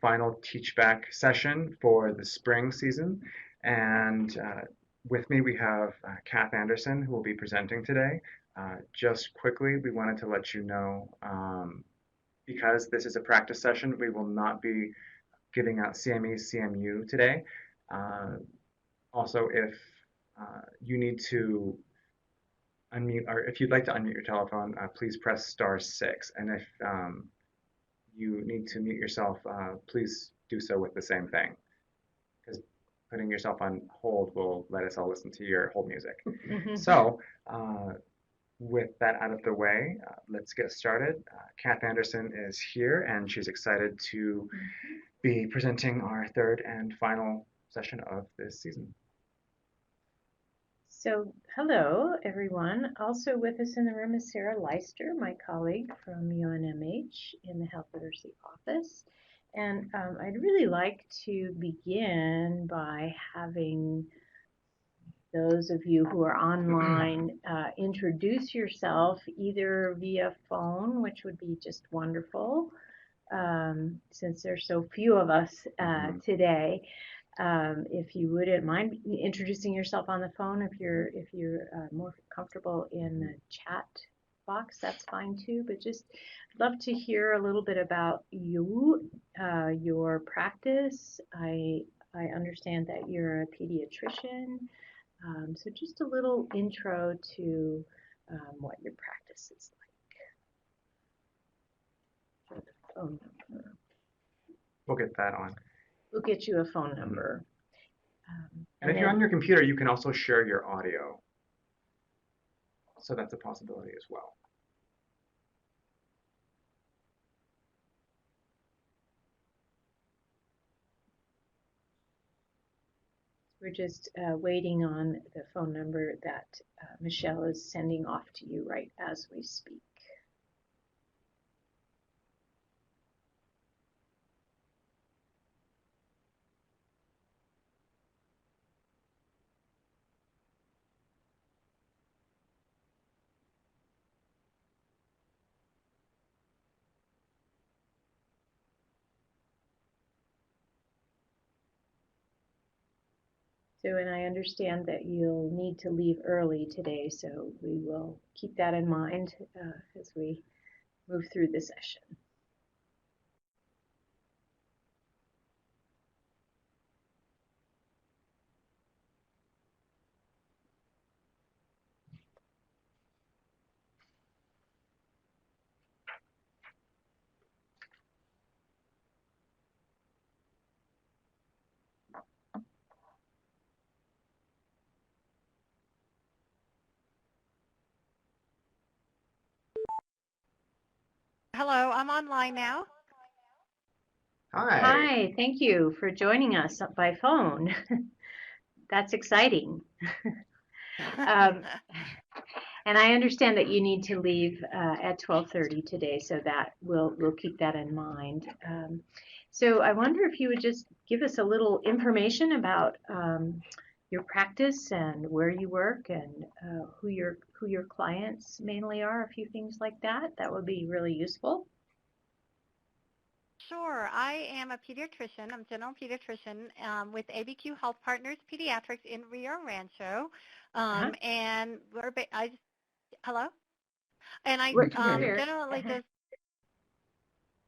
final Teach Back session for the spring season. And with me, we have Kath Anderson, who will be presenting today. Just quickly, we wanted to let you know because this is a practice session, we will not be giving out CME, CMU today. Also, if you need to unmute, or if you'd like to unmute your telephone, please press *6. And if you need to mute yourself, please do so with the same thing, because putting yourself on hold will let us all listen to your hold music. So with that out of the way, let's get started. Kath Anderson is here, and she's excited to be presenting our third and final session of this season. So, hello, everyone. Also with us in the room is Sarah Leister, my colleague from UNMH in the Health Literacy Office. And I'd really like to begin by having those of you who are online introduce yourself either via phone, which would be just wonderful, since there's so few of us today. If you wouldn't mind introducing yourself on the phone, if you're more comfortable in the chat box, that's fine too. But just love to hear a little bit about you, your practice. I understand that you're a pediatrician, so just a little intro to what your practice is like. Phone number. We'll get that on. We'll get you a phone number. And if you're on your computer, you can also share your audio. So that's a possibility as well. We're just waiting on the phone number that Michelle is sending off to you right as we speak. So, and I understand that you'll need to leave early today, so we will keep that in mind as we move through the session. Hello, I'm online now. Hi. Hi, thank you for joining us by phone. That's exciting. And I understand that you need to leave at 12:30 today, so that we'll keep that in mind. So I wonder if you would just give us a little information about your practice and where you work and who your clients mainly are, a few things like that. That would be really useful. Sure. I am a pediatrician. I'm a general pediatrician with ABQ Health Partners Pediatrics in Rio Rancho. And hello? And I generally just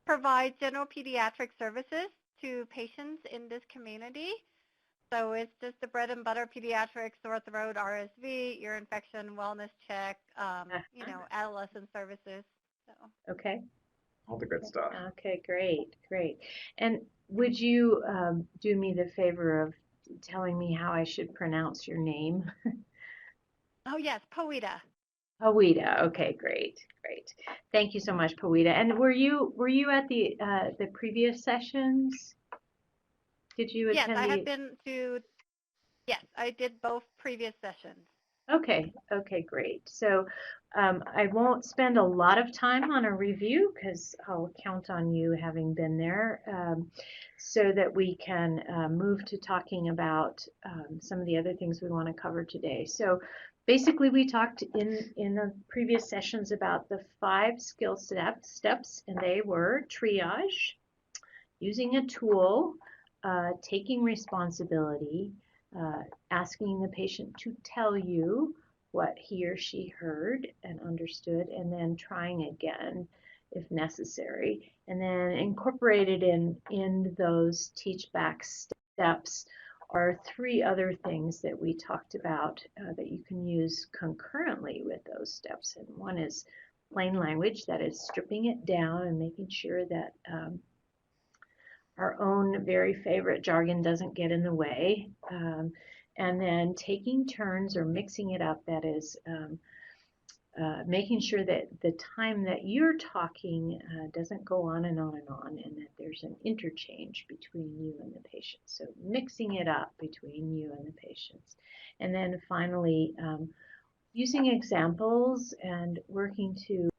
provide general pediatric services to patients in this community. So it's just the bread and butter pediatrics, sore throat, RSV, ear infection, wellness check, adolescent services. So. Okay. All the good stuff. Okay, great. And would you do me the favor of telling me how I should pronounce your name? Oh, yes, Powita. Powita. Okay, great. Thank you so much, Powita. And were you at the previous sessions? Did you attend? Yes, I have been to. Yes, I did both previous sessions. Okay, great. So I won't spend a lot of time on a review because I'll count on you having been there, so that we can move to talking about some of the other things we want to cover today. So basically, we talked in the previous sessions about the 5 skill steps, and they were triage, using a tool, taking responsibility, asking the patient to tell you what he or she heard and understood, and then trying again if necessary, and then incorporated in those teach back steps are 3 other things that we talked about that you can use concurrently with those steps. And one is plain language, that is stripping it down and making sure that our own very favorite jargon doesn't get in the way. And then taking turns or mixing it up, that is making sure that the time that you're talking doesn't go on and on and on, and that there's an interchange between you and the patient. So mixing it up between you and the patients. And then finally, using examples and working to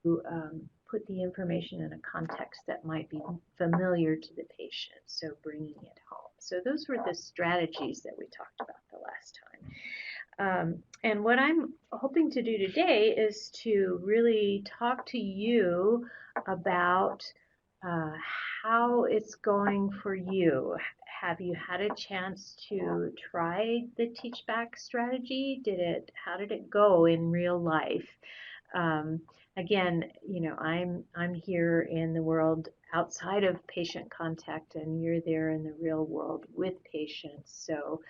put the information in a context that might be familiar to the patient, so bringing it home. So those were the strategies that we talked about the last time. And what I'm hoping to do today is to really talk to you about how it's going for you. Have you had a chance to try the Teach Back strategy? How did it go in real life? Again, I'm here in the world outside of patient contact, and you're there in the real world with patients. So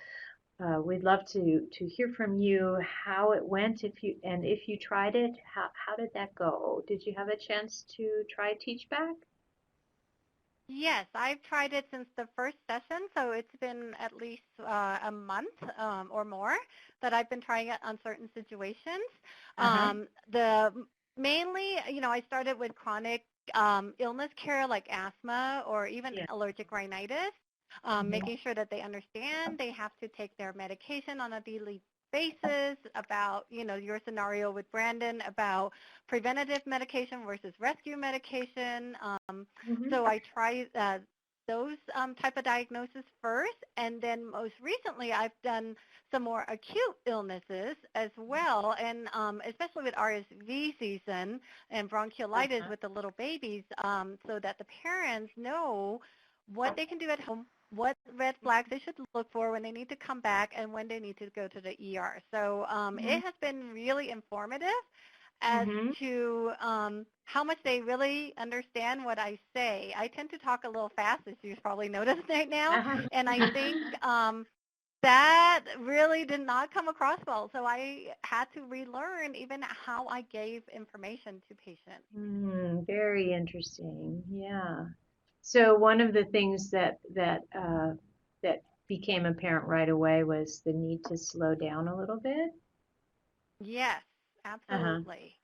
we'd love to hear from you how it went, if you tried it, how did that go? Did you have a chance to try Teach Back? Yes, I've tried it since the first session, so it's been at least a month or more that I've been trying it on certain situations. Mainly, I started with chronic illness care like asthma or even allergic rhinitis, making sure that they understand they have to take their medication on a daily basis, about, your scenario with Brandon about preventative medication versus rescue medication. So I try those type of diagnoses first, and then most recently I've done some more acute illnesses as well, and especially with RSV season and bronchiolitis with the little babies, so that the parents know what they can do at home, what red flags they should look for when they need to come back, and when they need to go to the ER. So it has been really informative as to how much they really understand what I say. I tend to talk a little fast, as you've probably noticed right now, and I think that really did not come across well. So I had to relearn even how I gave information to patients. Very interesting. Yeah. So one of the things that became apparent right away was the need to slow down a little bit. Yes, absolutely.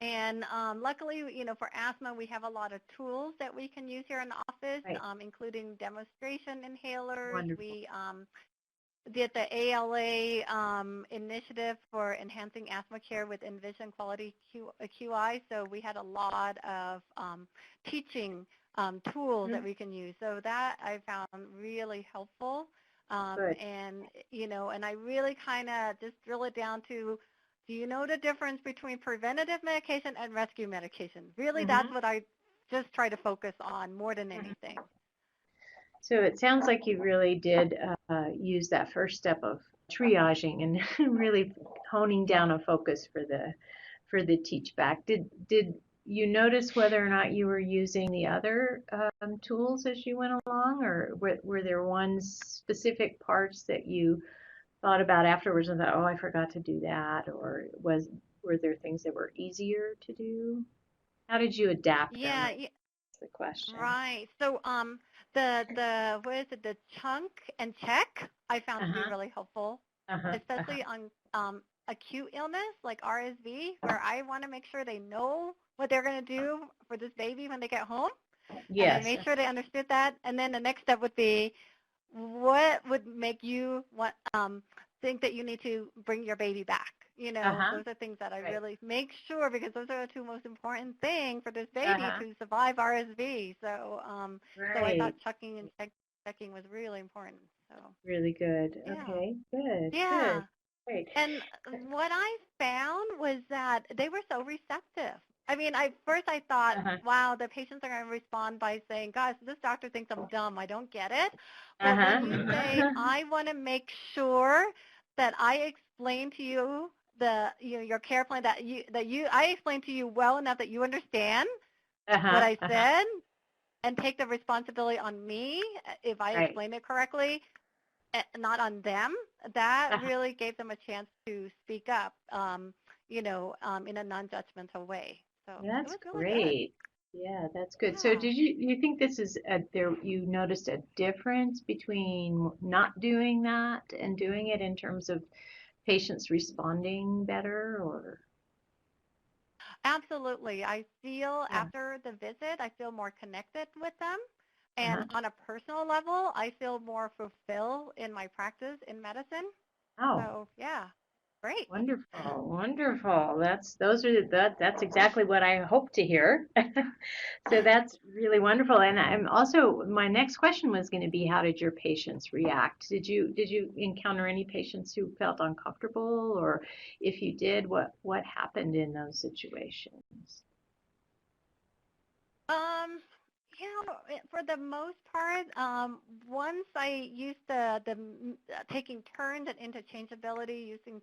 And luckily, for asthma, we have a lot of tools that we can use here in the office, including demonstration inhalers. Wonderful. We did the ALA initiative for enhancing asthma care with Envision Quality QI. So we had a lot of teaching tools that we can use. So that I found really helpful. And, and I really kind of just drill it down to, do you know the difference between preventative medication and rescue medication? Really, that's what I just try to focus on more than anything. So it sounds like you really did use that first step of triaging and really honing down a focus for the Teach Back. Did you notice whether or not you were using the other tools as you went along, or were there specific parts that you thought about afterwards and thought, oh, I forgot to do that, or were there things that were easier to do? How did you adapt them? That's the question. Right. So the what is it? The chunk and check I found to be really helpful, especially on acute illness like RSV, where I want to make sure they know what they're going to do for this baby when they get home. Yes. And I made sure they understood that. And then the next step would be, what would make you think that you need to bring your baby back? Those are things that I really make sure, because those are the two most important things for this baby to survive RSV. So, so I thought checking and checking was really important. So really good. Yeah. Okay, good. Yeah. Good. Great. And what I found was that they were so receptive. I mean, first I thought, Uh-huh. wow, the patients are going to respond by saying, gosh, this doctor thinks I'm dumb. I don't get it. But when you say, Uh-huh. I want to make sure that I explain to you your care plan, I explain to you well enough that you understand what Uh-huh. I Uh-huh. said and take the responsibility on me if I Right. explain it correctly, not on them. That Uh-huh. really gave them a chance to speak up, in a non-judgmental way. So it That's was really good. great. Yeah, that's good. So Yeah. did you think this is you noticed a difference between not doing that and doing it in terms of patients responding better or Absolutely. I feel yeah. after the visit, I feel more connected with them. And Uh-huh. on a personal level, I feel more fulfilled in my practice in medicine. Oh, So, yeah, great. wonderful, wonderful. That's exactly what I hope to hear. So that's really wonderful. And I'm also my next question was going to be how did your patients react? Did you encounter any patients who felt uncomfortable or if you did, what happened in those situations? Um, for the most part, once I used taking turns and interchangeability using,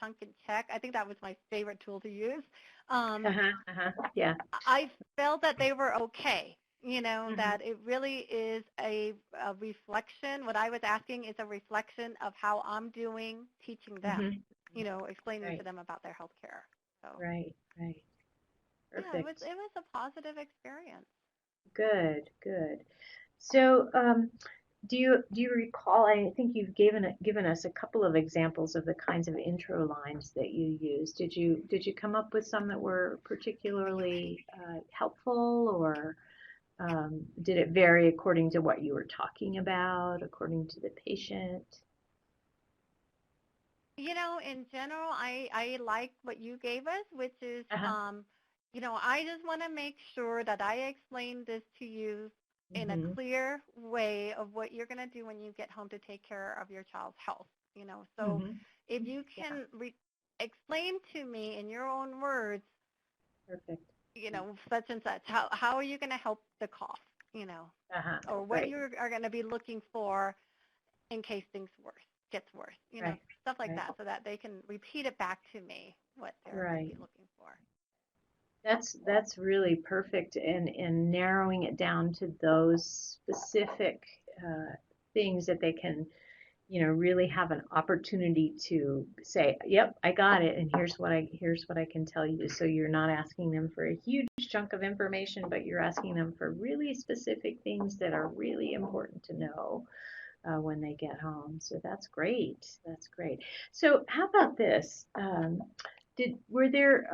chunk and check, I think that was my favorite tool to use. Um, Uh-huh, uh-huh. Yeah. I felt that they were okay. Hmm. That it really is a reflection. What I was asking is a reflection of how I'm doing teaching them, Hmm. explaining to Right, them about their health care. So right, right. yeah, it was Perfect. it was a positive experience. Good, good. So, do you recall? I think you've given us a couple of examples of the kinds of intro lines that you use. Did you come up with some that were particularly helpful, or did it vary according to what you were talking about, according to the patient? In general, I like what you gave us, which is, Uh-huh. I just want to make sure that I explain this to you in a Mm-hmm. clear way of what you're going to do when you get home to take care of your child's health. So Mm-hmm. if you Yeah. can explain to me in your own words, Perfect. such and such, how are you going to help the cough, Uh-huh. or what Right. you are going to be looking for in case things gets worse, Right. stuff like Right. that, so that they can repeat it back to me what they're going to Right. be looking for. That's really perfect and narrowing it down to those specific uh, things that they can, really have an opportunity to say, "Yep, I got it," and here's what I can tell you. So you're not asking them for a huge chunk of information, but you're asking them for really specific things that are really important to know when they get home. So that's great. That's great. So how about this? Did were there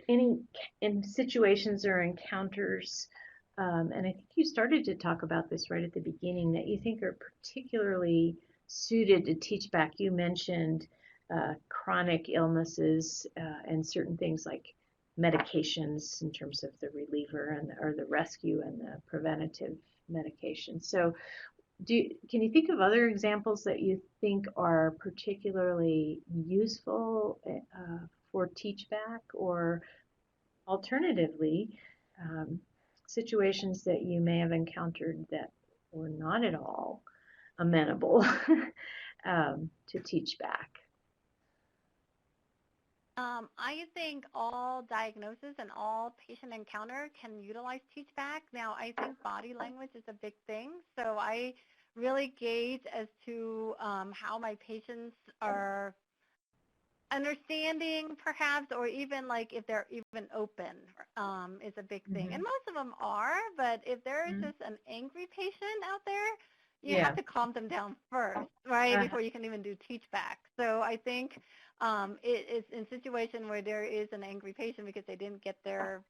any in situations or encounters, and I think you started to talk about this right at the beginning that you think are particularly suited to teach back? You mentioned chronic illnesses and certain things like medications in terms of the reliever and or the rescue and the preventative medication. So can you think of other examples that you think are particularly useful for teach back or alternatively um, situations that you may have encountered that were not at all amenable to teach back? I think all diagnosis and all patient encounter can utilize teach back. Now, I think body language is a big thing, so I really gauge as to how my patients are understanding perhaps, or even like if they're even open, is a big thing. And Hmm. most of them are, but if there is Hmm. just an angry patient out there, you have Yeah. to calm them down first, right, Uh-huh. before you can even do teach back. So I think it is in situation where there is an angry patient because they didn't get their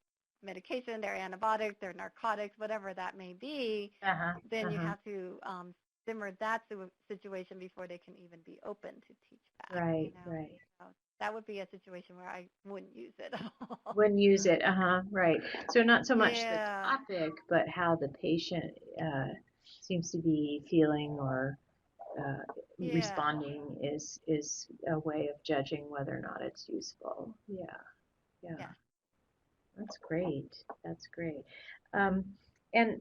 medication, their antibiotics, their narcotics, whatever that may be, Uh-huh. then you Uh-huh. have to simmer that situation before they can even be open to teach back, Right. Right. So that would be a situation where I wouldn't use it at all. When use it. Uh-huh. Right. So not so much the Yeah, topic, but how the patient seems to be feeling or uh, yeah, responding is a way of judging whether or not it's useful. Yeah. Yeah. yes. That's great. That's great. Um, and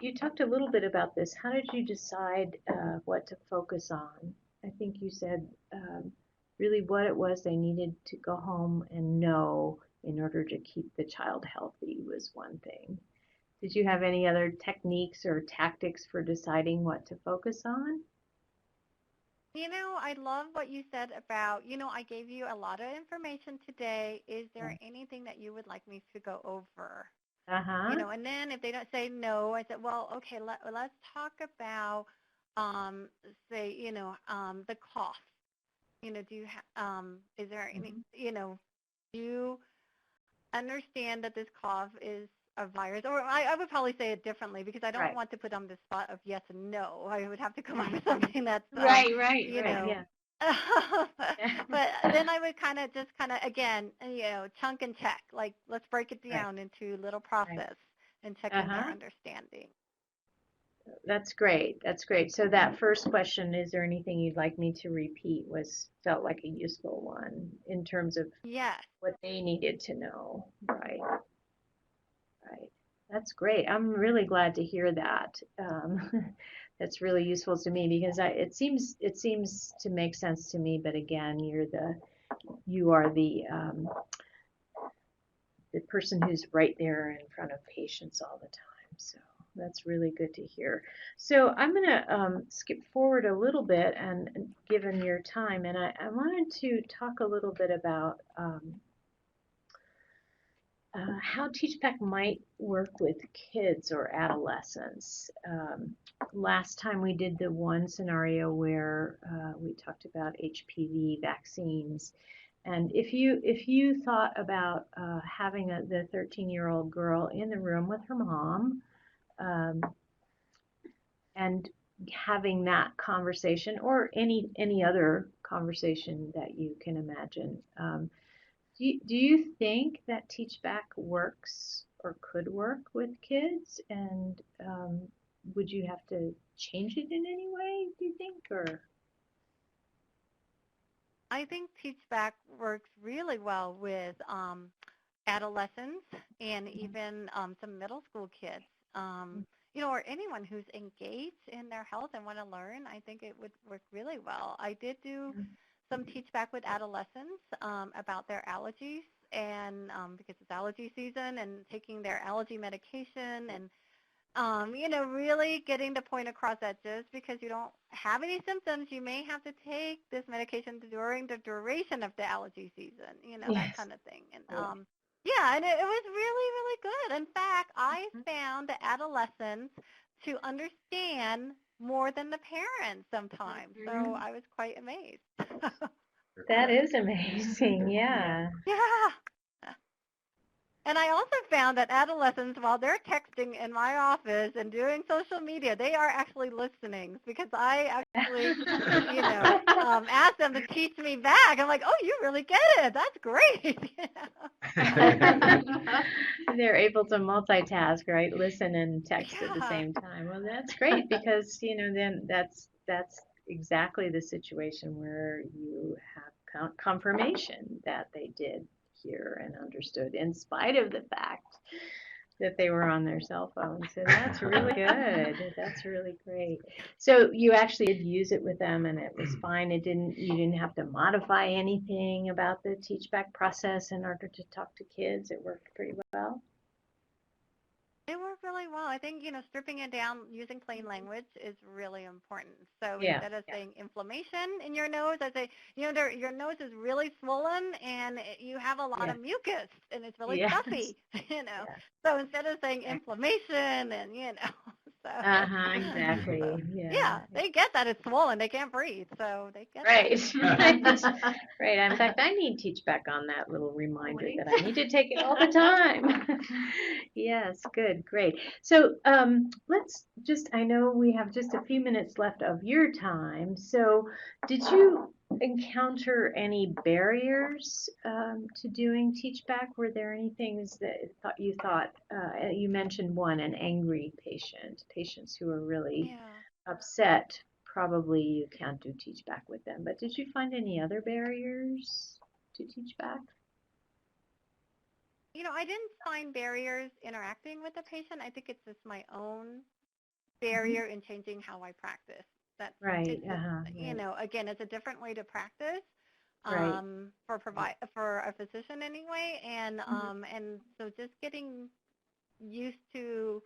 you talked a little bit about this. How did you decide what to focus on? I think you said really what it was they needed to go home and know in order to keep the child healthy was one thing. Did you have any other techniques or tactics for deciding what to focus on? I love what you said about, I gave you a lot of information today. Is there anything that you would like me to go over? Uh-huh. And then if they don't say no, I said, well, okay, let's talk about, say, the cough. Do you is there any, do you understand that this cough is a virus? Or I would probably say it differently because I don't Right. want to put on the spot of yes and no. I would have to come up with something that's, Right, you right, know, yeah. but then I would again, chunk and check. Like, let's break it Right, down into little right. process and checking their Uh-huh. understanding. That's great. That's great. So that first question, is there anything you'd like me to repeat, was felt like a useful one in terms of Yes. what they needed to know. Right, right. That's great. I'm really glad to hear that. That's really useful to me because it seems to make sense to me. But again, you are the person who's right there in front of patients all the time. So that's really good to hear. So I'm going to skip forward a little bit, and given your time, and I wanted to talk a little bit about how TeachBack might work with kids or adolescents. Last time we did the one scenario where we talked about HPV vaccines. And if you thought about having the 13-year-old girl in the room with her mom, um, and having that conversation, or any other conversation that you can imagine, do you think that Teach Back works or could work with kids? And would you have to change it in any way, do you think? Or I think Teach Back works really well with adolescents and even some middle school kids, or anyone who's engaged in their health and want to learn. I think it would work really well. I did do some Teach Back with adolescents about their allergies, and because it's allergy season, and taking their allergy medication, and really getting the point across that just because you don't have any symptoms, you may have to take this medication during the duration of the allergy season, that yes, kind of thing. And yeah. yeah, and it was really, really good. In fact, I found the adolescents to understand more than the parents sometimes. So I was quite amazed. That is amazing. Yeah. Yeah. And I also found that adolescents, while they're texting in my office and doing social media, they are actually listening because I actually, asked them to teach me back. I'm like, oh, you really get it. That's great. They're able to multitask, right? Listen and text at the Yeah. same time. Well, that's great because, then that's exactly the situation where you have confirmation that they did hear and understood in spite of the fact that they were on their cell phone. So that's really good. That's really great. So you actually did use it with them and it was fine. You didn't have to modify anything about the teach back process in order to talk to kids. It worked pretty well. It worked really well. I think, stripping it down using plain language is really important. So Yeah. instead of saying inflammation in your nose, I say, your nose is really swollen and you have a lot Yeah. of mucus and it's really Yes. stuffy, Yeah. So instead of saying Exactly. inflammation and, so, Uh-huh, exactly. so Yeah. yeah, they get that it's swollen. They can't breathe. So they get Right. that. Right. In fact, I need teach back on that little reminder that I need to take it all the time. Yes, good, great. So let's just, I know we have just a few minutes left of your time. So did you encounter any barriers to doing teach back? Were there any things that you mentioned one, an angry patient, patients who are really Yeah. upset, probably you can't do teach back with them. But did you find any other barriers to teach back? I didn't find barriers interacting with the patient. I think it's just my own barrier in changing how I practice. That's Right. it's just, Right. again, it's a different way to practice Right. for a physician anyway, and so just getting used to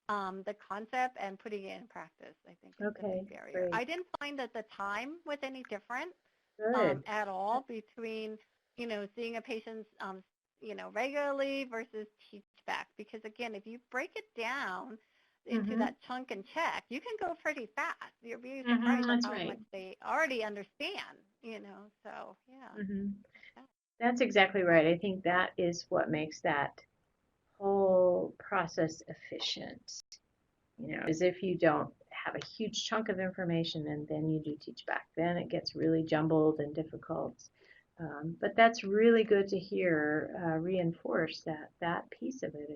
the concept and putting it in practice, I think, is the Okay. big barrier. Great. I didn't find that the time was any different Good. at all between, seeing a patient, regularly versus teach back. Because again, if you break it down into Mm-hmm. that chunk and check, you can go pretty fast. You'll be surprised at That's how right. much they already understand, so yeah. Mm-hmm. That's exactly right. I think that is what makes that whole process efficient. Is if you don't have a huge chunk of information and then you do teach back, then it gets really jumbled and difficult. But that's really good to hear reinforce that that piece of it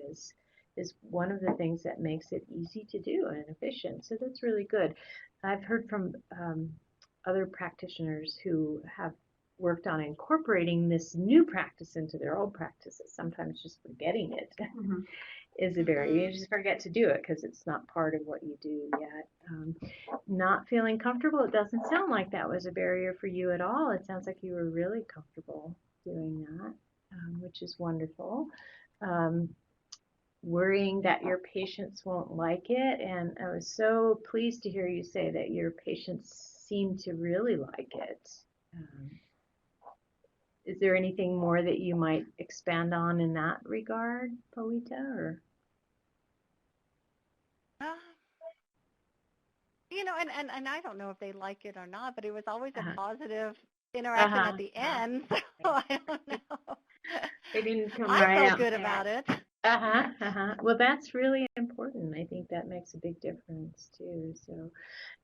is one of the things that makes it easy to do and efficient. So that's really good. I've heard from other practitioners who have worked on incorporating this new practice into their old practices, sometimes just forgetting it is a barrier. You Mhm. just forget to do it because it's not part of what you do yet. Not feeling comfortable, it doesn't sound like that was a barrier for you at all. It sounds like you were really comfortable doing that, which is wonderful. Um, Worrying that your patients won't like it, and I was so pleased to hear you say that your patients seem to really like it. Um, is there anything more that you might expand on in that regard, Poeta? Or Uh, and I don't know if they like it or not, but it was always a uh-huh. positive interaction at Uh-huh. the Uh-huh. end. So I don't know. They didn't come I right felt out and good say about it. it. Uh-huh. Uh-huh. Well, that's really important. I think that makes a big difference too. So,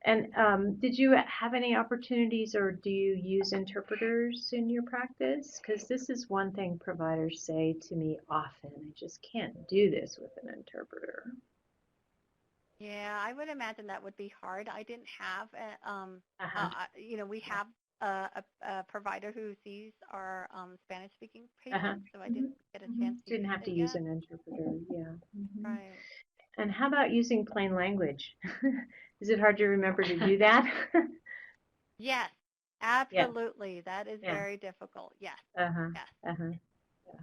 and did you have any opportunities or do you use interpreters in your practice? Because this is one thing providers say to me often. I just can't do this with an interpreter. Yeah, I would imagine that would be hard. I didn't have, Uh-huh. we have a provider who sees our Spanish-speaking Uh-huh. patients, so I Hmm. didn't get a Hmm. chance to Didn't use have to it use yet. an interpreter. Yeah. Hmm. Right. And how about using plain language? Is it hard to remember to do that? Yes, Yeah. absolutely. That is Yeah. very difficult. Yes, Uh-huh. yes. Uh-huh. Yeah.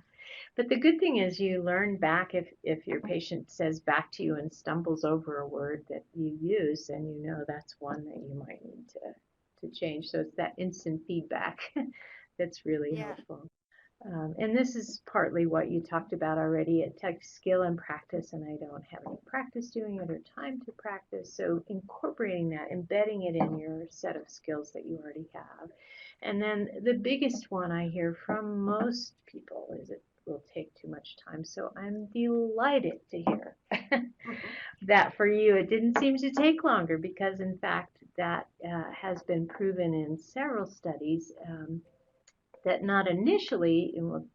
But the good thing is you learn back if your patient says back to you and stumbles over a word that you use, then you know that's one that you might need to change. So it's that instant feedback that's really Yes. helpful. And this is partly what you talked about already. It takes skill and practice, and I don't have any practice doing it or time to practice. So incorporating that, embedding it in your set of skills that you already have. And then the biggest one I hear from most people is it will take too much time. So I'm delighted to hear that for you it didn't seem to take longer because, in fact, that has been proven in several studies. That not initially, and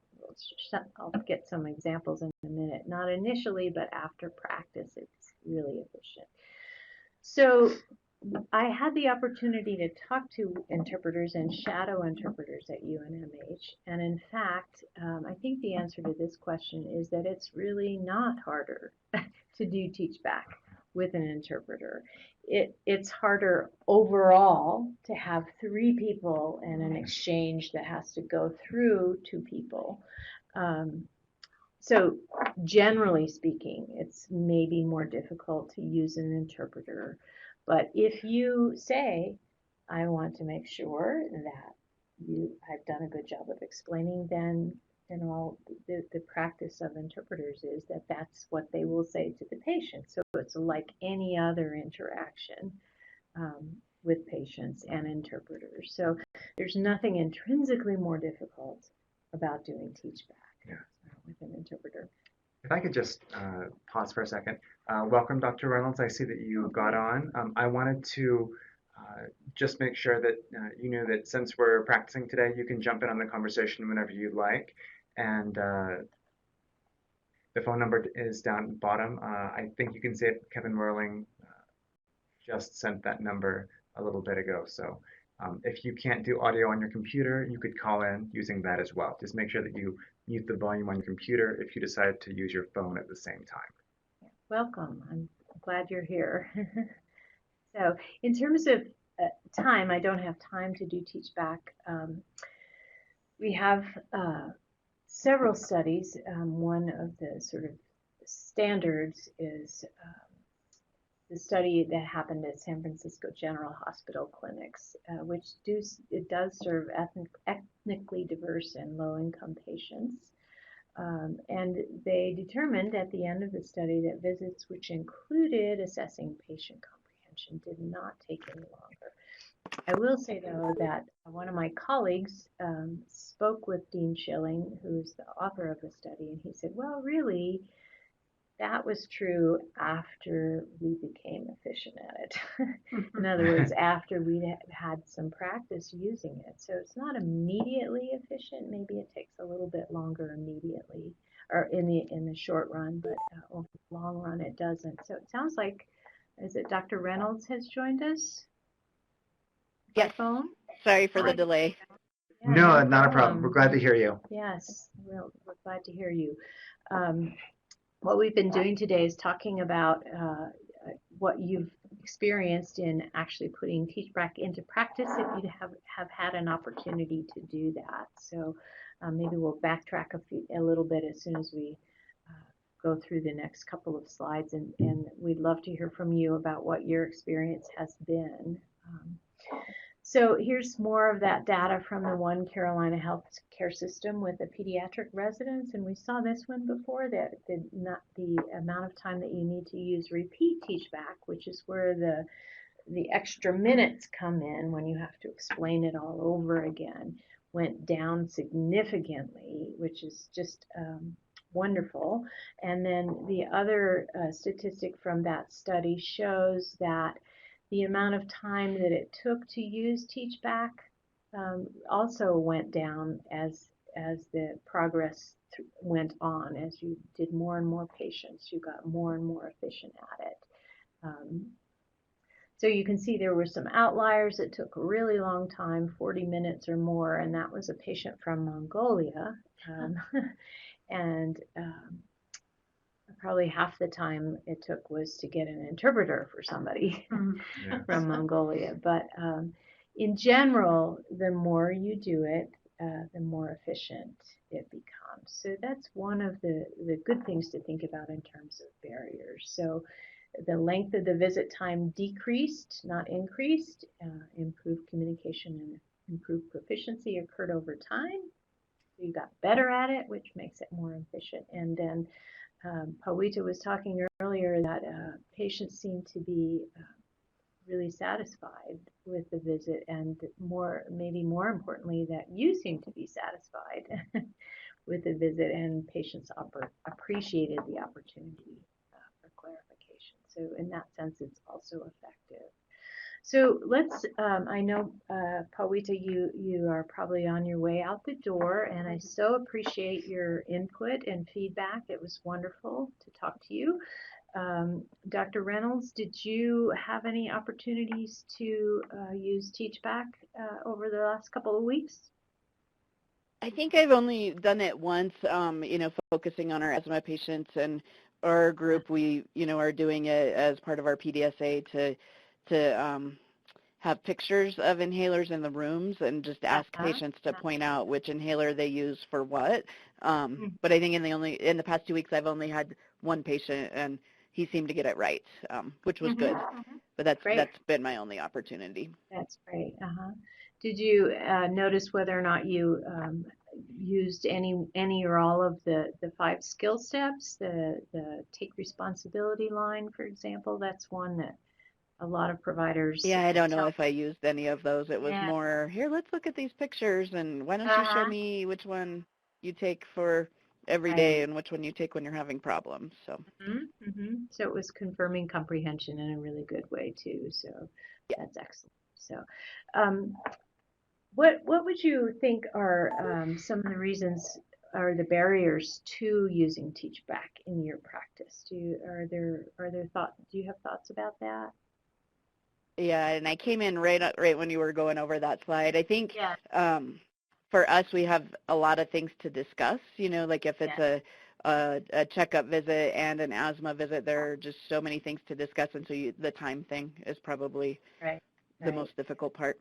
I'll get some examples in a minute, not initially, but after practice, it's really efficient. So I had the opportunity to talk to interpreters and shadow interpreters at UNMH, and in fact, I think the answer to this question is that it's really not harder to do teach back with an interpreter. It's harder overall to have three people and an exchange that has to go through two people. Um, so generally speaking, it's maybe more difficult to use an interpreter. But if you say, I want to make sure that I've done a good job of explaining, then all the practice of interpreters is that that's what they will say to the patient. So it's like any other interaction um, with patients and interpreters. So there's nothing intrinsically more difficult about doing teach back Yeah. with an interpreter. If I could just pause for a second. Welcome, Dr. Reynolds. I see that you got on. I wanted to just make sure that you knew that since we're practicing today, you can jump in on the conversation whenever you like. And the phone number is down bottom. I think you can see it. Kevin Merling just sent that number a little bit ago. So if you can't do audio on your computer, you could call in using that as well. Just make sure that you mute the volume on your computer if you decide to use your phone at the same time. Welcome. I'm glad you're here. So in terms of time, I don't have time to do Teach Back. We have several studies. One of the sort of standards is the study that happened at San Francisco General Hospital clinics, which it does serve ethnically diverse and low-income patients. And they determined at the end of the study that visits which included assessing patient comprehension did not take any longer. I will say, though, that one of my colleagues spoke with Dean Schilling, who's the author of the study, and he said, well, really, that was true after we became efficient at it. In other words, after we had some practice using it. So it's not immediately efficient. Maybe it takes a little bit longer immediately, or in the short run, but over the long run it doesn't. So it sounds like, is it Dr. Reynolds has joined us? Yes. Phone? Sorry for the delay. Yeah, No, not a problem. We're glad to hear you. Yes, we're glad to hear you. What we've been doing today is talking about what you've experienced in actually putting Teach Back into practice if you have had an opportunity to do that. So maybe we'll backtrack a little bit as soon as we go through the next couple of slides, and we'd love to hear from you about what your experience has been. So here's more of that data from the One Carolina Healthcare System with the pediatric residents, and we saw this one before, that the amount of time that you need to use repeat Teach Back, which is where the extra minutes come in when you have to explain it all over again, went down significantly, which is just wonderful. And then the other statistic from that study shows that the amount of time that it took to use Teach Back also went down as the progress went on. As you did more and more patients, you got more and more efficient at it. So you can see there were some outliers that took a really long time, 40 minutes or more, and that was a patient from Mongolia. And probably half the time it took was to get an interpreter for somebody from Mongolia. But in general, the more you do it, the more efficient it becomes. So that's one of the good things to think about in terms of barriers. So the length of the visit time decreased, not increased. Improved communication and improved proficiency occurred over time. So you got better at it, which makes it more efficient. And then Pawita was talking earlier that patients seem to be really satisfied with the visit, and maybe more importantly, that you seem to be satisfied with the visit, and patients appreciated the opportunity for clarification. So in that sense, it's also effective. So let's, I know, Pawita, you are probably on your way out the door, and I so appreciate your input and feedback. It was wonderful to talk to you. Dr. Reynolds, did you have any opportunities to use Teach Back over the last couple of weeks? I think I've only done it once, focusing on our asthma patients, and our group, we, are doing it as part of our PDSA to have pictures of inhalers in the rooms and just ask patients to point out which inhaler they use for what. But I think in the past 2 weeks, I've only had one patient, and he seemed to get it right, which was good. But that's been my only opportunity. That's great. Did you notice whether or not you used any or all of the 5 skill steps? The take responsibility line, for example, that's one that a lot of providers. Yeah, I don't know if I used any of those. It was more, here, let's look at these pictures, and why don't you show me which one you take for every day and which one you take when you're having problems. So. So it was confirming comprehension in a really good way too. So that's excellent. So what would you think are some of the reasons or the barriers to using Teach Back in your practice? Do you have thoughts about that? Yeah, and I came in right when you were going over that slide. I think for us, we have a lot of things to discuss, like if it's Yeah. a checkup visit and an asthma visit, there are just so many things to discuss, and so the time thing is probably Right. the Right. most difficult part.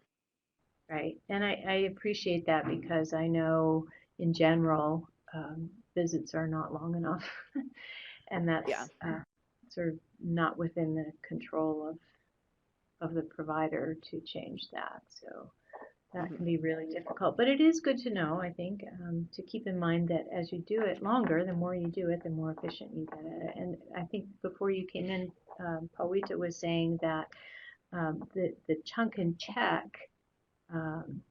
Right. And I appreciate that because I know in general visits are not long enough, and Yeah. that's sort of not within the control of the provider to change that. So that can be really difficult. But it is good to know, I think, to keep in mind that as you do it longer, the more you do it, the more efficient you get at it. And I think before you came in, Pawita was saying that the chunk and check um,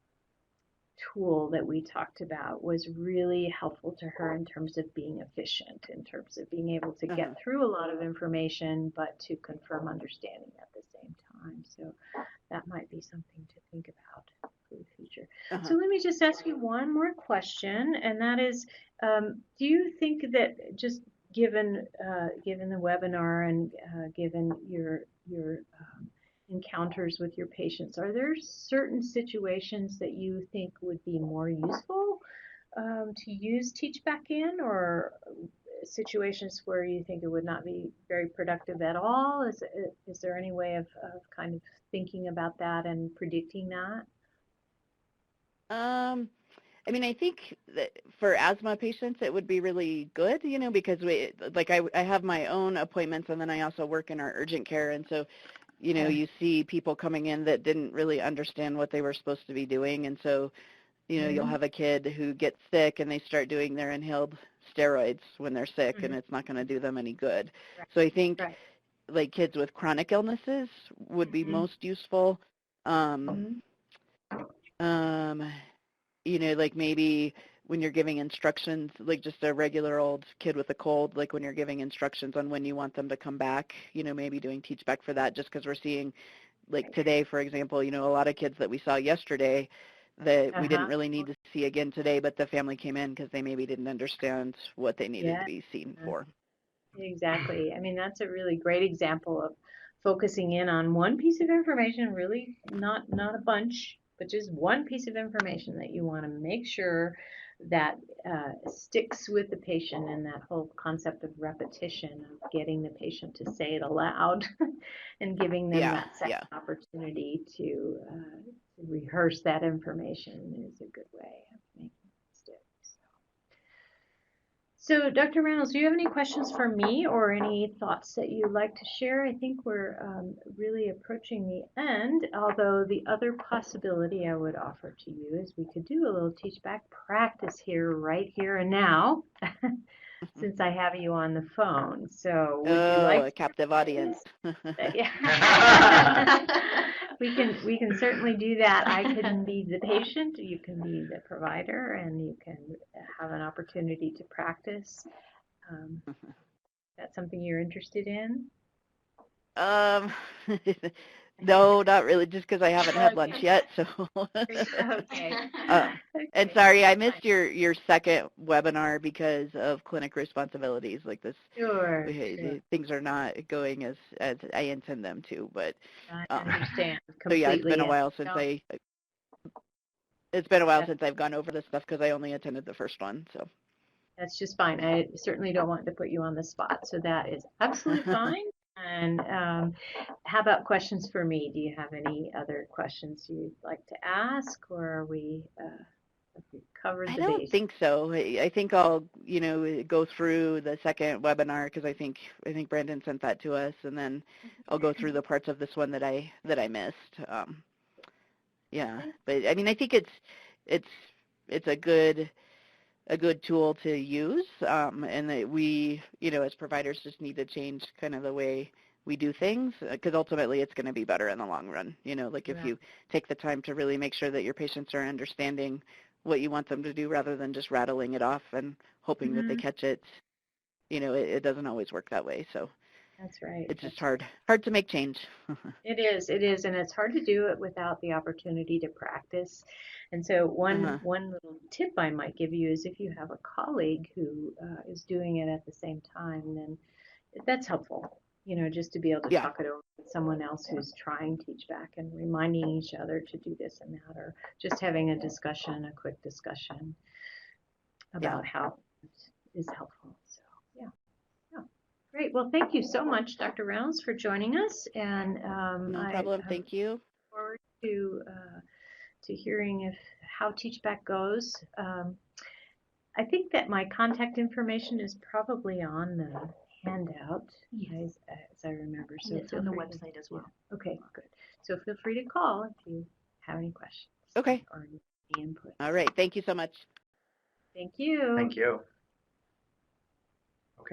tool that we talked about was really helpful to her in terms of being efficient, in terms of being able to Uh-huh. get through a lot of information, but to confirm understanding at the same time. So that might be something to think about for the future. Uh-huh. So let me just ask you one more question, and that is, do you think that just given the webinar and given your encounters with your patients, are there certain situations that you think would be more useful to use Teach Back in, or situations where you think it would not be very productive at all? Is there any way of kind of thinking about that and predicting that? I mean, I think that for asthma patients, it would be really good, because I have my own appointments, and then I also work in our urgent care, and so, you see people coming in that didn't really understand what they were supposed to be doing, and so, you'll have a kid who gets sick and they start doing their inhaled steroids when they're sick, and it's not going to do them any good. Right. So I think Right. like kids with chronic illnesses would be most useful. Like maybe when you're giving instructions, like just a regular old kid with a cold, like when you're giving instructions on when you want them to come back, maybe doing Teach Back for that, just because we're seeing, like today, for example, a lot of kids that we saw yesterday that we didn't really need to see again today, but the family came in because they maybe didn't understand what they needed to be seen for. Exactly. I mean, that's a really great example of focusing in on one piece of information, really not a bunch, but just one piece of information that you want to make sure that sticks with the patient, and that whole concept of repetition, of getting the patient to say it aloud and giving them that second opportunity to rehearse that information is a good way of making it stick. So, Dr. Reynolds, do you have any questions for me or any thoughts that you'd like to share? I think we're really approaching the end, although the other possibility I would offer to you is we could do a little Teach Back practice here, right here and now, since I have you on the phone. So, would you like a captive audience. We can certainly do that. I can be the patient, you can be the provider, and you can have an opportunity to practice. That's something you're interested in? No, not really, just because I haven't had lunch yet. So. Okay. And sorry, I missed your second webinar because of clinic responsibilities. Like this, Sure. Things are not going as I intend them to. But I understand completely. So yeah, it's been a while since since I've gone over this stuff because I only attended the first one. So. That's just fine. I certainly don't want to put you on the spot, so that is absolutely fine. And how about questions for me? Do you have any other questions you'd like to ask, or are we covered the base? I don't think so. I think I'll go through the second webinar because I think Brandon sent that to us, and then I'll go through the parts of this one that I missed. Yeah, but I mean I think it's a good tool to use, and that we, as providers just need to change kind of the way we do things, because ultimately it's going to be better in the long run. Like if you take the time to really make sure that your patients are understanding what you want them to do rather than just rattling it off and hoping that they catch it, it doesn't always work that way. So that's right. It's just hard to make change. It is, and it's hard to do it without the opportunity to practice. And so one little tip I might give you is if you have a colleague who is doing it at the same time, then that's helpful. Just to be able to talk it over with someone else who's trying Teach Back and reminding each other to do this and that, or just having a quick discussion about how it is helpful. So yeah. Great. Well, thank you so much, Dr. Rounds, for joining us. And No problem. Thank you. look forward to hearing how Teach Back goes. I think that my contact information is probably on the handout, as I remember. So it's on the website as well. Okay, good. So feel free to call if you have any questions. Okay. Or any input. All right. Thank you so much. Thank you. Thank you.